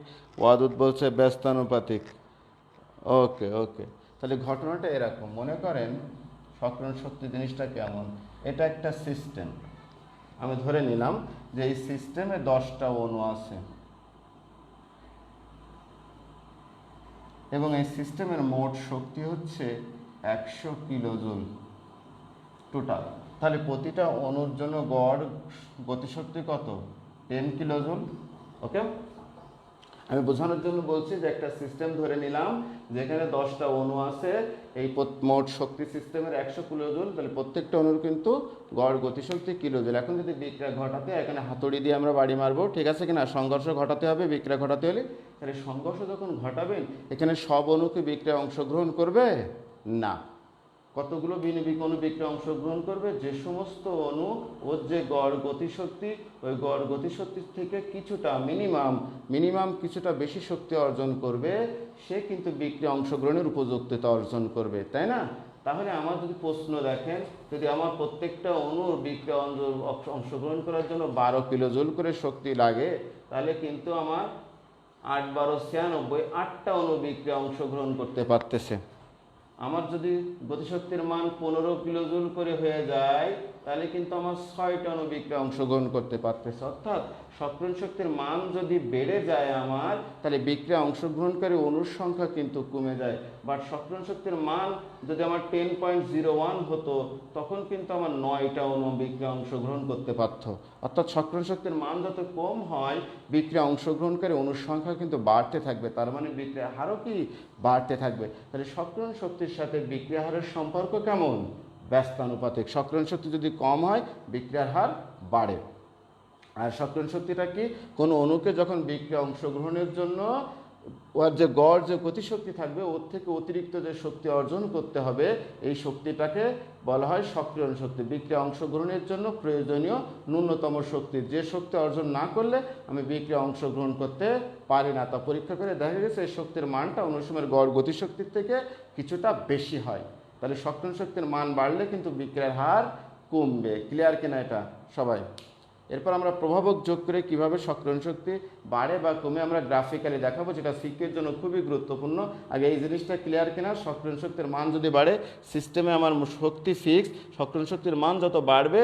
ওয়াদুদ বলছে ব্যস্তানুপাতিক। ওকে ওকে, তাহলে ঘটনাটা এরকম, মনে করেন সক্রিয়ণ শক্তি জিনিসটা কেমন। এটা একটা সিস্টেম, আমি ধরে নিলাম যে এই সিস্টেমে 10টা অণু আছে এবং এই সিস্টেমের মোট শক্তি হচ্ছে 100 কিলোজুল টোটাল। তাহলে প্রতিটা অণুর জন্য গড় গতিশক্তি কত? 10 কিলোজুল। ওকে, আমি বোঝানোর জন্য বলছি যে একটা সিস্টেম ধরে নিলাম যেখানে 10টা অণু আছে, এই মোট শক্তি সিস্টেমের 100 কিলোজুল, তাহলে প্রত্যেকটা অণুর কিন্তু গড় গতিশক্তি কিলোজুল। এখন যদি বিক্রিয়া ঘটাতে, এখানে হাতুড়ি দিয়ে আমরা বাড়ি মারবো, ঠিক আছে কিনা? সংঘর্ষ ঘটাতে হবে বিক্রিয়া ঘটাতে হলে। তাহলে সংঘর্ষ যখন ঘটাবেন, এখানে সব অণুকে বিক্রিয়া অংশগ্রহণ করবে না। কতগুলো অণু বিক্রিয়া অংশগ্রহণ করবে? যে সমস্ত অণু ওর যে গড় গতিশক্তি, ওই গড় গতিশক্তির থেকে কিছুটা মিনিমাম কিছুটা বেশি শক্তি অর্জন করবে, সে কিন্তু বিক্রিয়া অংশগ্রহণের উপযুক্ততা অর্জন করবে, তাই না? তাহলে আমার যদি প্রশ্ন দেখেন, যদি আমার প্রত্যেকটা অণুর বিক্রিয়া অংশগ্রহণ করার জন্য 12 কিলোজুল করে শক্তি লাগে, তাহলে কিন্তু আমার 8 12 96, 8টা অণু বিক্রিয়া অংশগ্রহণ করতে পারতেছে। আমার যদি গতিশক্তির মান 15 কিলোজুল করে হয়ে যায়, তাহলে কিন্তু আমার 6টা অণু বিক্রিয়া অংশগ্রহণ করতে পারতেছে। অর্থাৎ সক্রিয়ণ শক্তির মান যদি বেড়ে যায় আমার, তাহলে বিক্রিয়া অংশগ্রহণকারী অণুর সংখ্যা কিন্তু কমে যায়। বাট সক্রিয়ণ শক্তির মান যদি আমার 10.01 হতো, তখন কিন্তু আমার 9টা অণু বিক্রিয়া অংশগ্রহণ করতে পারত। অর্থাৎ সক্রিয়ণ শক্তির মান যত কম হয়, বিক্রিয়া অংশগ্রহণকারী অণুর সংখ্যা কিন্তু বাড়তে থাকবে, তার মানে বিক্রিয়া হারও কি বাড়তে থাকবে। তাহলে সক্রিয়ণ শক্তির সাথে বিক্রিয়া হারের সম্পর্ক কেমন? ব্যস্তানুপাতিক। সক্রিয়ণ শক্তি যদি কম হয়, বিক্রিয়ার হার বাড়ে। আর সক্রিয়ণ শক্তিটা কি? কোনো অণুকে যখন বিক্রিয়া অংশগ্রহণের জন্য ওর যে গড় যে গতিশক্তি থাকবে, ওর থেকে অতিরিক্ত যে শক্তি অর্জন করতে হবে, এই শক্তিটাকে বলা হয় সক্রিয়ণ শক্তি। বিক্রিয়া অংশগ্রহণের জন্য প্রয়োজনীয় ন্যূনতম শক্তি, যে শক্তি অর্জন না করলে আমি বিক্রিয়া অংশগ্রহণ করতে পারি না। তা পরীক্ষা করে দেখা গেছে এই শক্তির মানটা অন্য সময়ের গড় গতিশক্তির থেকে কিছুটা বেশি হয়। তাহলে সক্রিয়ণ শক্তির মান বাড়লে কিন্তু বিক্রিয়ার হার কমবে। ক্লিয়ার কিনা এটা সবাই? এরপর আমরা প্রভাবক যোগ করে কিভাবে সক্রিয়ণ শক্তি বাড়ে বা কমে আমরা গ্রাফিক্যালি দেখাবো, যেটা সিকের জন্য খুবই গুরুত্বপূর্ণ। আগে এই জিনিসটা ক্লিয়ার কিনা? সক্রিয়ণ শক্তির মান যদি বাড়ে, সিস্টেমে আমার শক্তি ফিক্স, সক্রিয়ণ শক্তির মান যত বাড়বে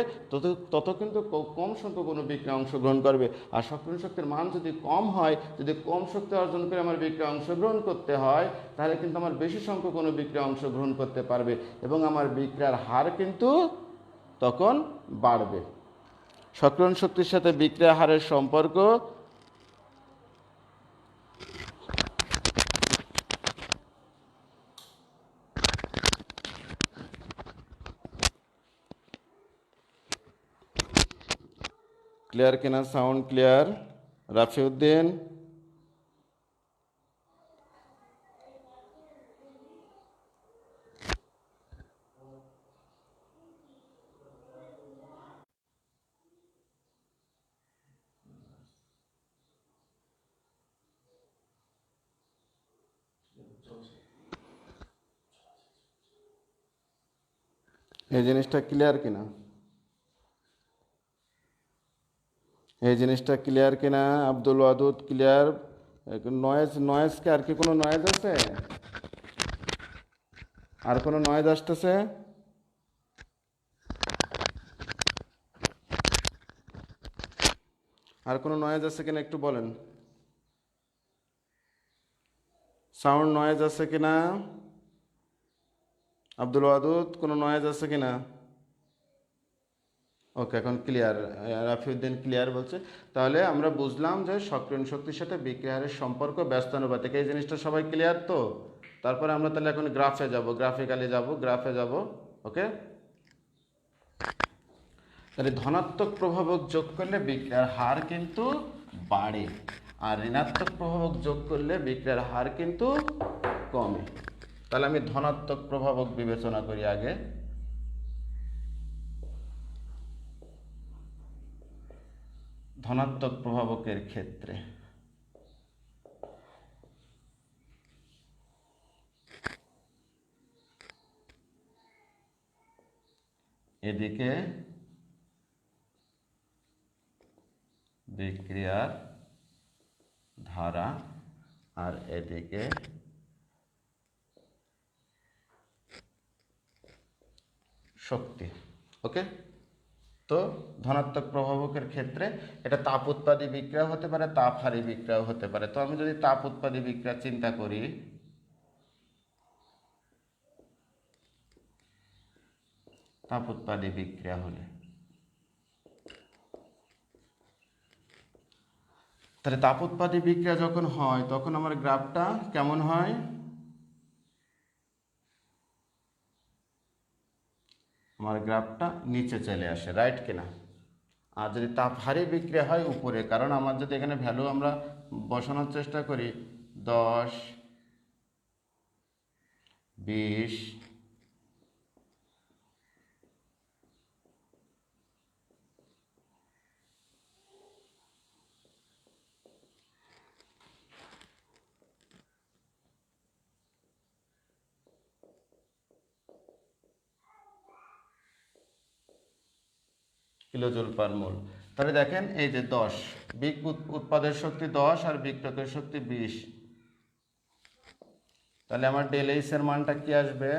তত কিন্তু কম সংখ্যক কোনো বিক্রিয়া অংশগ্রহণ করবে। আর সক্রিয়ণ শক্তির মান যদি কম হয়, যদি কম শক্তি অর্জন করে আমার বিক্রিয়া অংশগ্রহণ করতে হয়, তাহলে কিন্তু আমার বেশি সংখ্যক কোনো বিক্রিয়া অংশগ্রহণ করতে পারবে এবং আমার বিক্রিয়ার হার কিন্তু তখন বাড়বে। সক্রিয়ণ শক্তির সাথে বিক্রিয়া হারের সম্পর্ক ক্লিয়ার কিনা? Sound clear? রাফিউদ্দিন, এই জিনিসটা ক্লিয়ার কিনা? এই জিনিসটা ক্লিয়ার কিনা? আব্দুল ওয়াদুদ ক্লিয়ার? নয়েজকে আর কি কোনো নয়েজ আছে? আর কোনো নয়েজ আসতেছে? আর কোনো নয়েজ আছে কিনা একটু বলেন। সাউন্ড নয়েজ আছে কিনা? আব্দুল ওয়াদুদ, কোনো নয়েজ আছে কিনা? ওকে, এখন ক্লিয়ার। রাফিউদ্দিন ক্লিয়ার বলছে। তাহলে আমরা বুঝলাম যে সক্রিয়ণ শক্তির সাথে বিক্রিয়ার সম্পর্ক ব্যস্তানুপাতিক। এই জিনিসটা সবাই ক্লিয়ার তো? তারপরে আমরা তাহলে এখন গ্রাফে যাব, গ্রাফিক্যালি যাব, গ্রাফে যাব। ওকে, তাহলে ধনাত্মক প্রভাবক যোগ করলে বিক্রিয়ার হার কিন্তু বাড়ে, আর ঋণাত্মক প্রভাবক যোগ করলে বিক্রিয়ার হার কিন্তু কমে। তাহলে আমি ধনাত্মক প্রভাবক বিবেচনা করি আগে। ধনাত্মক প্রভাবকের ক্ষেত্রে এদিকে বিক্রিয়ার ধারা আর এদিকে শক্তি। ওকে, তো ধনাত্মক প্রভাবকের ক্ষেত্রে এটা তাপ উৎপাদী বিক্রিয়া হতে পারে, তাপহারী বিক্রিয়াও হতে পারে। তো আমি যদি তাপ উৎপাদী বিক্রিয়া চিন্তা করি, তাপ উৎপাদী বিক্রিয়া হলে তাহলে তাপ উৎপাদী বিক্রিয়া যখন হয় তখন আমার গ্রাফটা কেমন হয়? আমার গ্রাফটা নিচে চলে আসে, রাইট কিনা? আর যদি তাপহারী বিক্রিয়া হয় উপরে, কারণ আমার যদি এখানে ভ্যালু আমরা বসানোর চেষ্টা করি 10, 20, কিলোজুল পার মোল। তাহলে দেখেন এই যে 10, উৎপাদের শক্তি 10 আর বিক্রয়ের শক্তি 20। তাহলে আমার ডেল এইচ এর মানটা কি আসবে?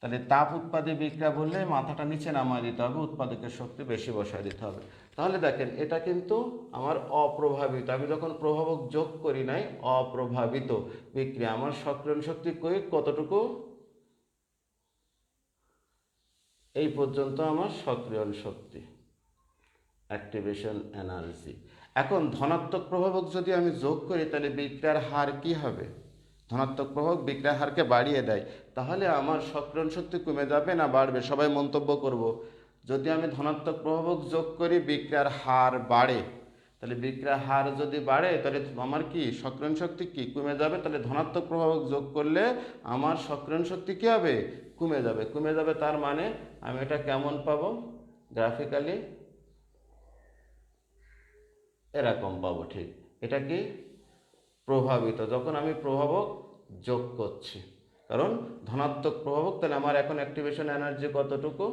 তাহলে তাপ উৎপাদী বিক্রিয়া বললে মাথাটা নিচে নামায় দিতে হবে, উৎপাদকের শক্তি বেশি বসায় দিতে হবে। তাহলে দেখেন এটা কিন্তু আমার অপ্রভাবিত, আমি যখন প্রভাবক যোগ করি নাই, অপ্রভাবিত বিক্রিয়া। আমার সক্রিয়ণ শক্তি কতটুকু? এই পর্যন্ত আমার সক্রিয়ণ শক্তি, অ্যাক্টিভেশন এনার্জি। এখন ধনাত্মক প্রভাবক যদি আমি যোগ করি তাহলে বিক্রিয়ার হার কি হবে? ধনাত্মক প্রভাবক বিক্রিয়ার হারকে বাড়িয়ে দেয়। তাহলে আমার সক্রিয়ণ শক্তি কমে যাবে না বাড়বে? সবাই মন্তব্য করব। যদি আমি ধনাত্মক প্রভাবক যোগ করি বিক্রিয়ার হার বাড়ে, তাহলে বিক্রিয়ার হার যদি বাড়ে তাহলে আমার কি সক্রিয়ণ শক্তি কি কমে যাবে? তাহলে ধনাত্মক প্রভাবক যোগ করলে আমার সক্রিয়ণ শক্তি কি হবে? কমে যাবে। কমে যাবে তার মানে আমি এটা কেমন পাবো? গ্রাফিক্যালি এরকম পাবো। ঠিক, এটা কি প্রভাবিত যখন আমি প্রভাবক যোগ করছি, কারণ ধনাত্মক প্রভাবক। তাহলে আমার এখন অ্যাক্টিভেশন এনার্জি কতটুকু?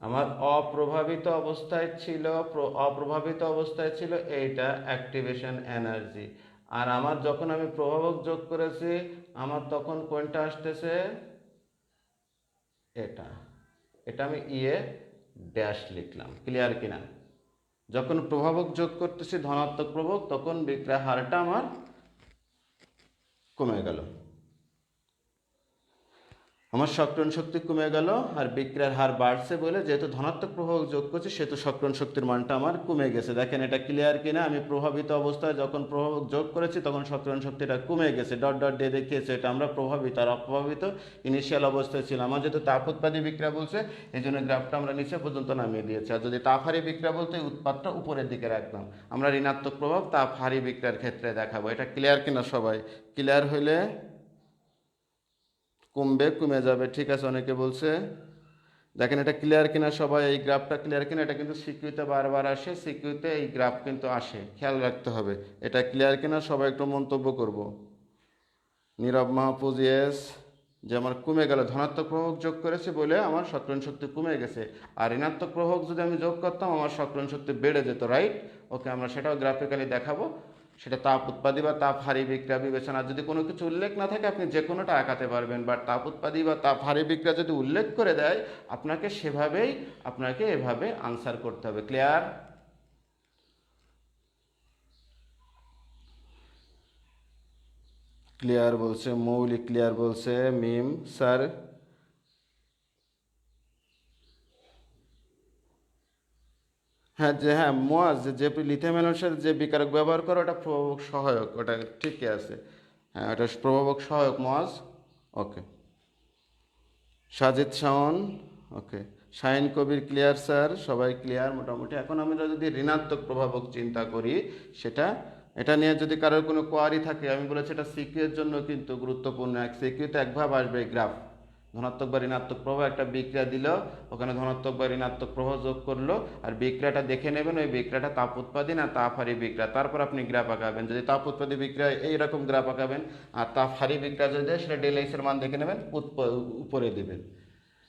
আমার অপ্রভাবিত অবস্থায় ছিল, অপ্রভাবিত অবস্থায় ছিল এইটা অ্যাক্টিভেশন এনার্জি। আর আমার যখন আমি প্রভাবক যোগ করেছি আমার তখন কোনটা আসতেছে? এটা। এটা আমি ইয়ে ড্যাশ লিখলাম। ক্লিয়ার কিনা? যখন প্রভাবক যোগ করতেছি ধনাত্মক প্রভাবক তখন বিক্রিয়ার হারটা আমার কমে গেল, আমার সক্রিয়ণ শক্তি কমে গেল। আর বিক্রিয়ার হার বাড়ছে বলে, যেহেতু ধনাত্মক প্রভাবক যোগ করছি সেহেতু সক্রিয়ণ শক্তির মানটা আমার কমে গেছে। দেখেন এটা ক্লিয়ার কিনা? আমি প্রভাবিত অবস্থায় যখন প্রভাবক যোগ করেছি তখন সক্রিয়ণ শক্তিটা কমে গেছে, ডট ডট দিয়ে দেখিয়েছে। এটা আমরা প্রভাবিত আর অপ্রভাবিত ইনিশিয়াল অবস্থায় ছিল। আমার যেহেতু তাপ উৎপাদী বিক্রিয়া বলছে এই জন্য গ্রাফটা আমরা নিচে পর্যন্ত নামিয়ে দিয়েছি। আর যদি তাপহারী বিক্রিয়া বলতে উৎপাদটা উপরের দিকে রাখতাম। আমরা ঋণাত্মক প্রভাব তাপহারী বিক্রিয়ার ক্ষেত্রে দেখাবো। এটা ক্লিয়ার কিনা সবাই? ক্লিয়ার হইলে কমবে, কমে যাবে। ঠিক আছে, অনেকে বলছে। দেখেন এটা ক্লিয়ার কিনা সবাই? এই গ্রাফটা ক্লিয়ার কিনা? এটা কিন্তু সিকিউতে বারবার আসে, সিকিউতে এই গ্রাফ কিন্তু আসে, খেয়াল রাখতে হবে। এটা ক্লিয়ার কিনা সবাই একটু মন্তব্য করব। নীরব মাহফুজ ইয়েস, যে আমার কমে গেল, ধনাত্মক প্রভাবক যোগ করেছি বলে আমার সক্রিয়ণ শক্তি কমে গেছে। আর ঋণাত্মক প্রভাবক যদি আমি যোগ করতাম আমার সক্রিয়ণ শক্তি বেড়ে যেত, রাইট? ওকে, আমরা সেটাও গ্রাফিক্যালি দেখাবো। সেটা তাপ উৎপাদী বা তাপ হারি বিক্রিয়া বিবেচনা। যদি কোনো কিছু উল্লেখ না থাকে আপনি যে কোনোটা আঁকাতে পারবেন, বাট তাপ উৎপাদী বা তাপ হারি বিক্রিয়া যদি উল্লেখ করে দেয় আপনাকে সেভাবেই আপনাকে এভাবে আনসার করতে হবে। ক্লিয়ার? ক্লিয়ার বলছে মৌলিক, ক্লিয়ার বলছে মিম স্যার। হ্যাঁ মোয়াজ, যে লিথিয়াম আয়নের সাথে যে বিকারক ব্যবহার করে ওটা প্রভাবক সহায়ক, ওটা ঠিকই আছে। হ্যাঁ ওটা প্রভাবক সহায়ক মোয়াজ। ওকে। সাজিদ শাওন, ওকে। শাহিন কবির, ক্লিয়ার স্যার, সবাই ক্লিয়ার মোটামুটি। এখন আমরা যদি ঋণাত্মক প্রভাবক চিন্তা করি, সেটা এটা নিয়ে যদি কারোর কোনো কোয়ারি থাকে, আমি বলেছি এটা সিকিউ এর জন্য কিন্তু গুরুত্বপূর্ণ। এক সিকিউতে এক ভাব আসবে গ্রাফ, ধনাত্মক বা ঋণাত্মক প্রভাব একটা বিক্রিয়া দিল, ওখানে ধনাত্মক বা ঋণাত্মক প্রভাব যোগ করলো, আর বিক্রিয়াটা দেখে নেবেন ওই বিক্রিয়াটা তাপ উৎপাদী না তাপ হারি বিক্রিয়া, তারপর আপনি গ্রাফ আঁকাবেন। যদি তাপ উৎপাদী বিক্রিয়া এইরকম গ্রাফ আঁকাবেন, আর তাপ হারি বিক্রিয়া যদি দেয় সেটা ডেল এর মান দেখে নেবেন, উপরে দেবেন।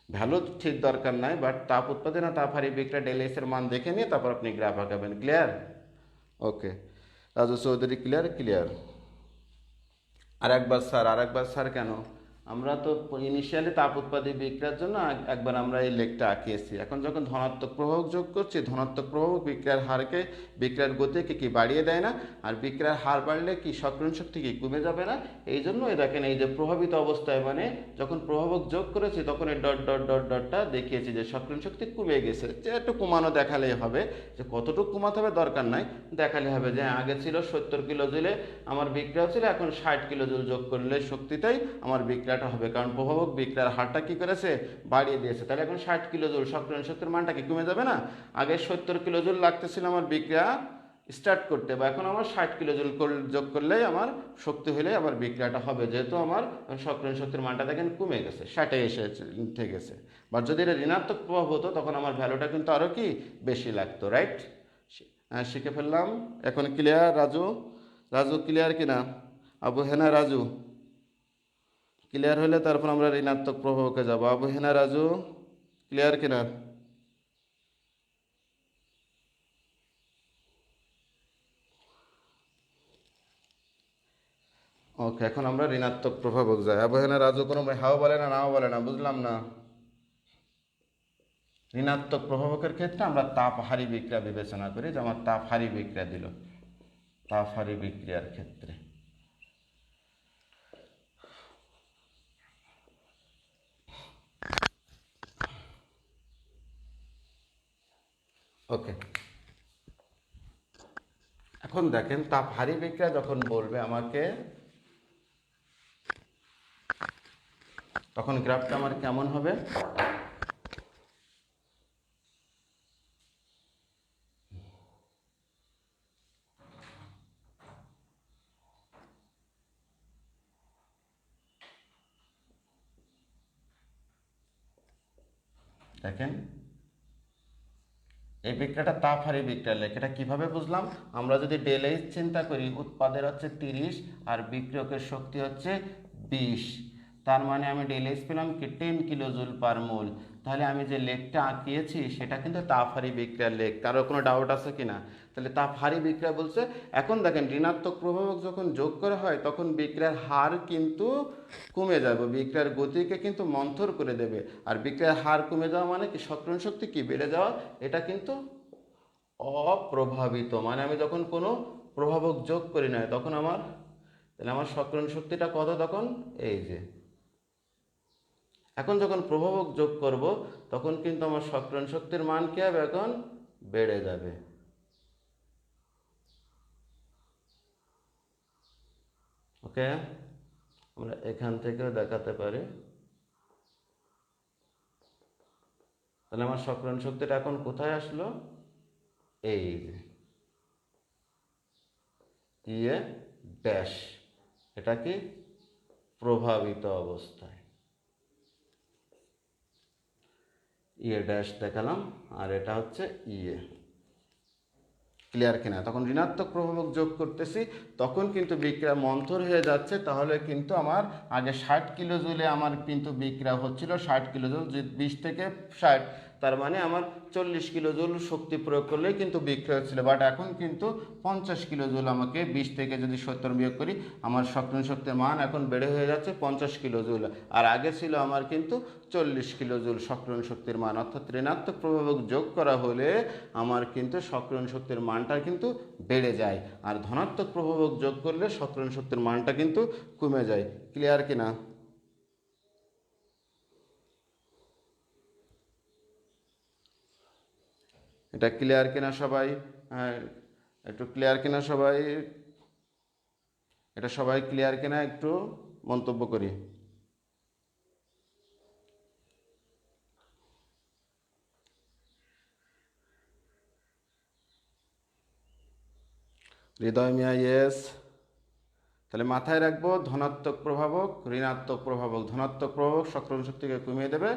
ভ্যালু ঠিক দরকার নাই, বাট তাপ উৎপাদী না তাপ হারি বিক্রিয়া ডেল এর মান দেখে নিয়ে তারপর আপনি গ্রাফ আঁকাবেন। ক্লিয়ার? ওকে। রাজু চৌধুরী, ক্লিয়ার? ক্লিয়ার। আরেকবার স্যার কেন? আমরা তো ইনিশিয়ালি তাপ উৎপাদী বিক্রিয়ার জন্য একবার আমরা এই লেখটা আঁকিয়েছি। এখন যখন ধনাত্মক প্রভাবক যোগ করছি, ধনাত্মক প্রভাবক বিক্রিয়ার হারকে, বিক্রিয়ার গতিকে কি বাড়িয়ে দেয় না? আর বিক্রিয়ার হার বাড়লে কি সক্রিয়ণ শক্তি কি কমে যাবে না? এই জন্য দেখেন এই যে প্রভাবিত অবস্থায় মানে যখন প্রভাবক যোগ করেছি তখন এই ডট ডট ডট ডটটা দেখিয়েছি যে সক্রিয়ণ শক্তি কমে গেছে। যে একটু কমানো দেখালেই হবে, যে কতটুকু কমাতে হবে দরকার নাই, দেখালে হবে যে আগে ছিল 70 কিলো জুলে আমার বিক্রিয়া ছিল, এখন 60 কিলো জুল যোগ করলে শক্তিটাই আমার বিক্রিয়াটা হবে, কারণ প্রভাবক বিক্রিয়ার হারটা কি করেছে, বাড়িয়ে দিয়েছে। তাহলে এখন 60 কিলো জুল সক্রিয়ণ শক্তির মানটা কি কমে যাবে না? আগে 70 কিলো জুল লাগতেছিল আমার বিক্রিয়া স্টার্ট করতে, বা এখন আমার 60 কিলো জুল যোগ করলেই আমার শক্তি হলে আমার বিক্রিয়াটা হবে, যেহেতু আমার সক্রিয়ণ শক্তির মানটা দেখেন কমে গেছে, 60 এসে উঠে গেছে। বা যদি এটা ঋণাত্মক প্রভাব হতো তখন আমার ভ্যালুটা কিন্তু আরও কি বেশি লাগতো, রাইট? শিখে ফেললাম। এখন ক্লিয়ার রাজু? রাজু ক্লিয়ার কিনা? আবু হেনা রাজু ক্লিয়ার হলে তারপর আমরা ঋণাত্মক প্রভাবকে যাবো। আবু হেনা রাজু ক্লিয়ার কিনা? ওকে, এখন আমরা ঋণাত্মক প্রভাবক যাই। আবু হেনা রাজু কোনো হাও বলে না, নাও বলে না, বুঝলাম না। ঋণাত্মক প্রভাবকের ক্ষেত্রে আমরা তাপহারী বিক্রিয়া বিবেচনা করি, যে আমার তাপহারী বিক্রিয়া দিল, তাপহারী বিক্রিয়ার ক্ষেত্রে। ওকে, এখন দেখেন তাপহারী বিক্রিয়া যখন বলবে আমাকে, তখন গ্রাফটা আমার কেমন হবে? দেখেন এই বিক্রিয়াটা তাপহারী বিক্রিয়া লেখ। এটা কিভাবে বুঝলাম? আমরা যদি ডেল এইচ চিন্তা করি, উৎপাদের হচ্ছে 30 আর বিক্রিয়কের শক্তি হচ্ছে 20, তার মানে আমি ডেল এইচ পেলাম কি 10 কিলো জুল পার মোল। তাহলে আমি যে লেখটা আঁকিয়েছি সেটা কিন্তু তাপহারী বিক্রিয়ার লেখ। কারো কোনো ডাউট আছে কি না? তাহলে তাপহারী বিক্রিয়া বলছে। এখন দেখেন ঋণাত্মক প্রভাবক যখন যোগ করা হয় তখন বিক্রিয়ার হার কিন্তু কমে যাবে, বিক্রিয়ার গতিকে কিন্তু মন্থর করে দেবে। আর বিক্রিয়ার হার কমে যাওয়া মানে কি সক্রিয়ণ শক্তি কি বেড়ে যাওয়া, এটা কিন্তু অপ্রভাবিত। মানে আমি যখন কোনো প্রভাবক যোগ করি না তখন আমার, তাহলে আমার সক্রিয়ণ শক্তিটা কত তখন? এই যে এখন যখন প্রভাবক যোগ করব তখন কিন্তু আমার সক্রিয়ণ শক্তির মান কি হবে? এখন বেড়ে যাবে। ওকে, আমরা এখান থেকেও দেখাতে পারি। তাহলে আমার সক্রিয়ণ শক্তিটা এখন কোথায় আসলো? এই যে ইয়ে ড্যাশ, এটা কি প্রভাবিত অবস্থায়, ইয়ে ড্যাশ দেখালাম, আর এটা হচ্ছে ইয়ে। ক্লিয়ার কিনা? তখন ঋণাত্মক প্রভাবক যোগ করতেছি তখন কিন্তু বিক্রিয়া মন্থর হয়ে যাচ্ছে। তাহলে কিন্তু আমার আগে 60 কিলো জুলে আমার কিন্তু বিক্রিয়া হচ্ছিল 60 কিলো জুল, 20 থেকে 60, তার মানে আমার 40 কিলো জুল শক্তি প্রয়োগ করলেই কিন্তু বিক্রিয়া হচ্ছিল, বাট এখন কিন্তু 50 কিলো জুল আমাকে 20 থেকে যদি 70 বিয়োগ করি আমার সক্রিয় শক্তির মান এখন বেড়ে হয়ে যাচ্ছে 50 কিলো জুল, আর আগে ছিল আমার কিন্তু 40 কিলো জুল সক্রিয় শক্তির মান। অর্থাৎ ঋণাত্মক প্রভাবক যোগ করা হলে আমার কিন্তু সক্রিয় শক্তির মানটা কিন্তু বেড়ে যায়, আর ধনাত্মক প্রভাবক যোগ করলে সক্রিয় শক্তির মানটা কিন্তু কমে যায়। ক্লিয়ার কিনা? এটা ক্লিয়ার কিনা সবাই? একটু ক্লিয়ার কিনা সবাই? এটা সবাই ক্লিয়ার কিনা একটু মন্তব্য করি। হৃদয় মিয়া ইয়েস। তাহলে মাথায় রাখবো ধনাত্মক প্রভাবক ঋণাত্মক প্রভাবক, ধনাত্মক প্রভাবক সক্রিয় শক্তিকে কমিয়ে দেবে,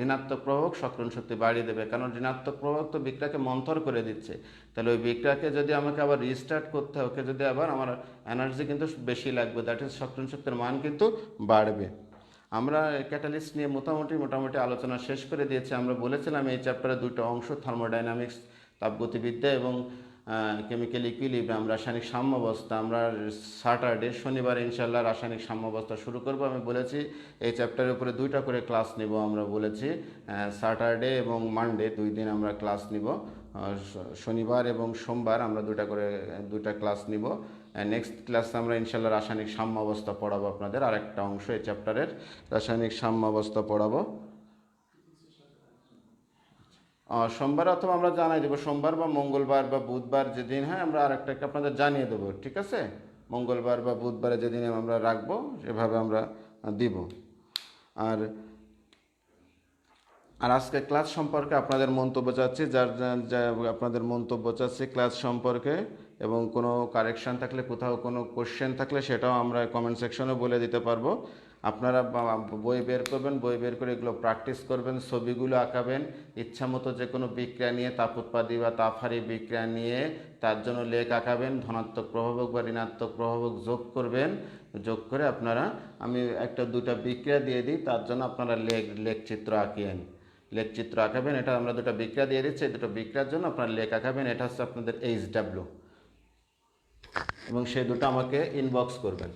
ঋণাত্মক প্রভাবক সক্রিয় শক্তি বাড়িয়ে দেবে, কারণ ঋণাত্মক প্রভাবক তো বিক্রিয়াকে মন্থর করে দিচ্ছে। তাহলে ওই বিক্রিয়াকে যদি আমাকে আবার রিস্টার্ট করতে হয়, ওকে যদি আবার আমার এনার্জি কিন্তু বেশি লাগবে, দ্যাট ইজ সক্রিয় শক্তির মান কিন্তু বাড়বে। আমরা ক্যাটালিস্ট নিয়ে মোটামুটি আলোচনা শেষ করে দিয়েছি। আমরা বলেছিলাম এই চ্যাপ্টারে দুটো অংশ, থার্মোডাইনামিক্স তাপগতিবিদ্যা এবং কেমিক্যাল ইকুইলিব্রিয়াম রাসায়নিক সাম্যাবস্থা। আমরা স্যাটারডে শনিবার ইনশাল্লাহ রাসায়নিক সাম্যাবস্থা শুরু করব। আমি বলেছি এই চ্যাপ্টারের উপরে 2টা করে ক্লাস নিব। আমরা বলেছি স্যাটারডে এবং মানডে 2 দিন আমরা ক্লাস নিব, শনিবার এবং সোমবার আমরা 2টা ক্লাস নিব। নেক্সট ক্লাসে আমরা ইনশাল্লাহ রাসায়নিক সাম্যাবস্থা পড়াবো আপনাদের, আরেকটা অংশ এই চ্যাপ্টারের রাসায়নিক সাম্যাবস্থা পড়াবো সোমবার, অথবা আমরা জানাই দেবো সোমবার বা মঙ্গলবার বা বুধবার যেদিন হয় আমরা আরেকটাকে আপনাদের জানিয়ে দেবো, ঠিক আছে? মঙ্গলবার বা বুধবারে যেদিন আমরা রাখবো সেভাবে আমরা দিব। আর আজকে ক্লাস সম্পর্কে আপনাদের মন্তব্য চাচ্ছি, যার আপনাদের মন্তব্য চাচ্ছি ক্লাস সম্পর্কে, এবং কোনো কারেকশান থাকলে, কোথাও কোনো কোশ্চেন থাকলে সেটাও আমরা কমেন্ট সেকশনে বলে দিতে পারবো। আপনারা বই বের করবেন, বই বের করে এগুলো প্র্যাকটিস করবেন, ছবিগুলো আঁকাবেন, ইচ্ছা মতো যে কোনো বিক্রিয়া নিয়ে, তাপোৎপাদী বা তাপহারী বিক্রিয়া নিয়ে তার জন্য লেখ আঁকাবেন, ধনাত্মক প্রভাবক বা ঋণাত্মক প্রভাবক যোগ করবেন, যোগ করে আপনারা, আমি 1-2টা বিক্রিয়া দিয়ে দিই, তার জন্য আপনারা লেখচিত্র আঁকিয়েন, লেখচিত্র আঁকাবেন। এটা আমরা 2টা বিক্রিয়া দিয়ে দিচ্ছি, এই 2টো বিক্রিয়ার জন্য আপনারা লেখ আঁকাবেন। এটা হচ্ছে আপনাদের HW, এবং সেই 2টো আমাকে ইনবক্স করবেন।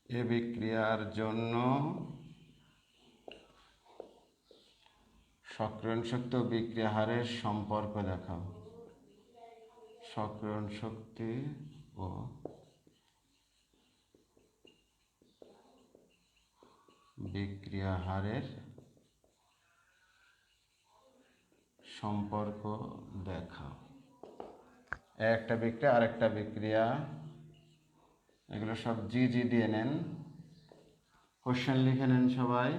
এ বিক্রিয়ার জন্য সক্রিয়ণ শক্তি ও বিক্রিয়া হারের সম্পর্ক দেখাও। সক্রিয়ণ শক্তি ও বিক্রিয়া হারের সম্পর্ক দেখাও। একটা বিক্রিয়া আরেকটা বিক্রিয়া, এগুলো সব জি দিয়ে নেন, কোশ্চেন লিখে নেন সবাই।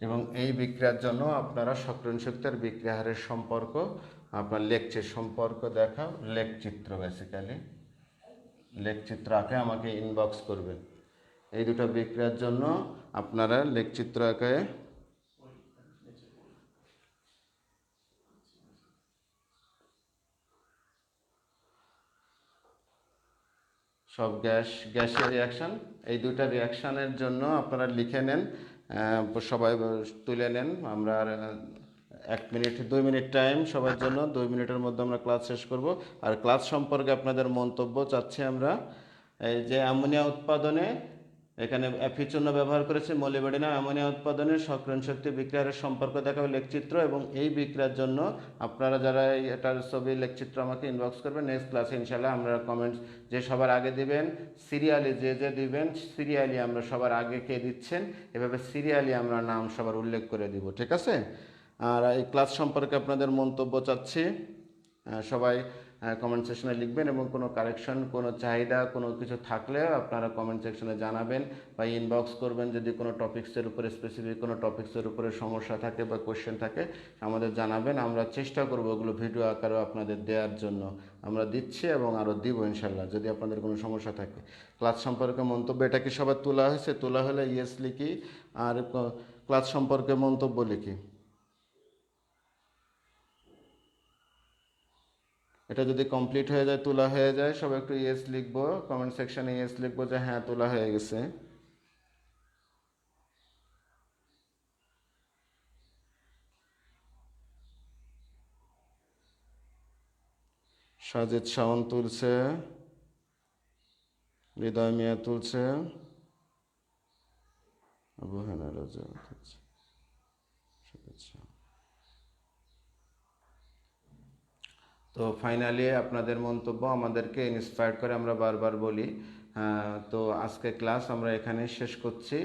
এবং এই বিক্রিয়ার জন্য আপনারা সক্রিয়ণ শক্তি আর বিক্রিয়া হারের সম্পর্ক, আপনার লেখচিত্র সম্পর্ক দেখাও, লেখচিত্র বেসিক্যালি লেখচিত্র আঁকে আমাকে ইনবক্স করবেন। এই 2টো বিক্রিয়ার জন্য আপনারা লেখচিত্র আঁকে সব গ্যাসের রিয়াকশান, এই 2টা রিয়াকশানের জন্য আপনারা লিখে নেন, সবাই তুলে নেন। আমরা 2 মিনিট টাইম সবার জন্য, 2 মিনিটের মধ্যে আমরা ক্লাস শেষ করব। আর ক্লাস সম্পর্কে আপনাদের মন্তব্য চাচ্ছি আমরা। এই যে অ্যামোনিয়া উৎপাদনে এখানে এফি চূর্ণ ব্যবহার করেছে মোলিবডেনাম অ্যামোনিয়া উৎপাদনের সক্রিয়ণ শক্তি বিক্রিয়ার সম্পর্ক দেখাবে লেখচিত্র, এবং এই বিক্রিয়ার জন্য আপনারা যারা এটার ছবি লেখচিত্র আমাকে ইনবক্স করবেন। নেক্সট ক্লাসে ইনশাল্লাহ আমরা কমেন্টস যে সবার আগে দিবেন সিরিয়ালি যে দিবেন সিরিয়ালি আমরা সবার আগে কে দিচ্ছেন এভাবে সিরিয়ালি আমরা নাম সবার উল্লেখ করে দিব, ঠিক আছে। আর এই ক্লাস সম্পর্কে আপনাদের মন্তব্য চাচ্ছি, সবাই কমেন্ট সেকশনে লিখবেন, এবং কোনো কারেকশন কোনো চাহিদা কোনো কিছু থাকলে আপনারা কমেন্ট সেকশনে জানাবেন বা ইনবক্স করবেন। যদি কোনো টপিক্সের উপরে স্পেসিফিক কোনো টপিক্সের উপরে সমস্যা থাকে বা কোয়েশ্চেন থাকে আমাদের জানাবেন, আমরা চেষ্টা করব ওগুলো ভিডিও আকারেও আপনাদের দেওয়ার জন্য। আমরা দিচ্ছি এবং আরও দিব ইনশাল্লাহ যদি আপনাদের কোনো সমস্যা থাকে। ক্লাস সম্পর্কে মন্তব্য এটা কি সবার তোলা হয়েছে? তোলা হলে ইয়েস লিখি, আর ক্লাস সম্পর্কে মন্তব্য লিখি। এটা যদি কমপ্লিট হয়ে যায় তোলা হয়ে যায় সবাই একটু ইয়েস লিখবো, কমেন্ট সেকশনে ইয়েস লিখবো যে হ্যাঁ তোলা হয়ে গেছে। সাজিদ শাওন তুলছে, হৃদয় মিয়া তুলছে, আবু হানা রাজা তুলছে। তো ফাইনালি আপনাদের মন্তব্য আমাদেরকে ইন্সপায়ার্ড করে, আমরা বারবার বলি। তো আজকে ক্লাস আমরা এখানে শেষ করছি।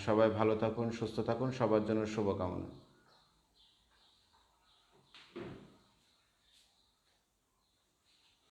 সবাই ভালো থাকুন, সুস্থ থাকুন, সবার জন্য শুভকামনা।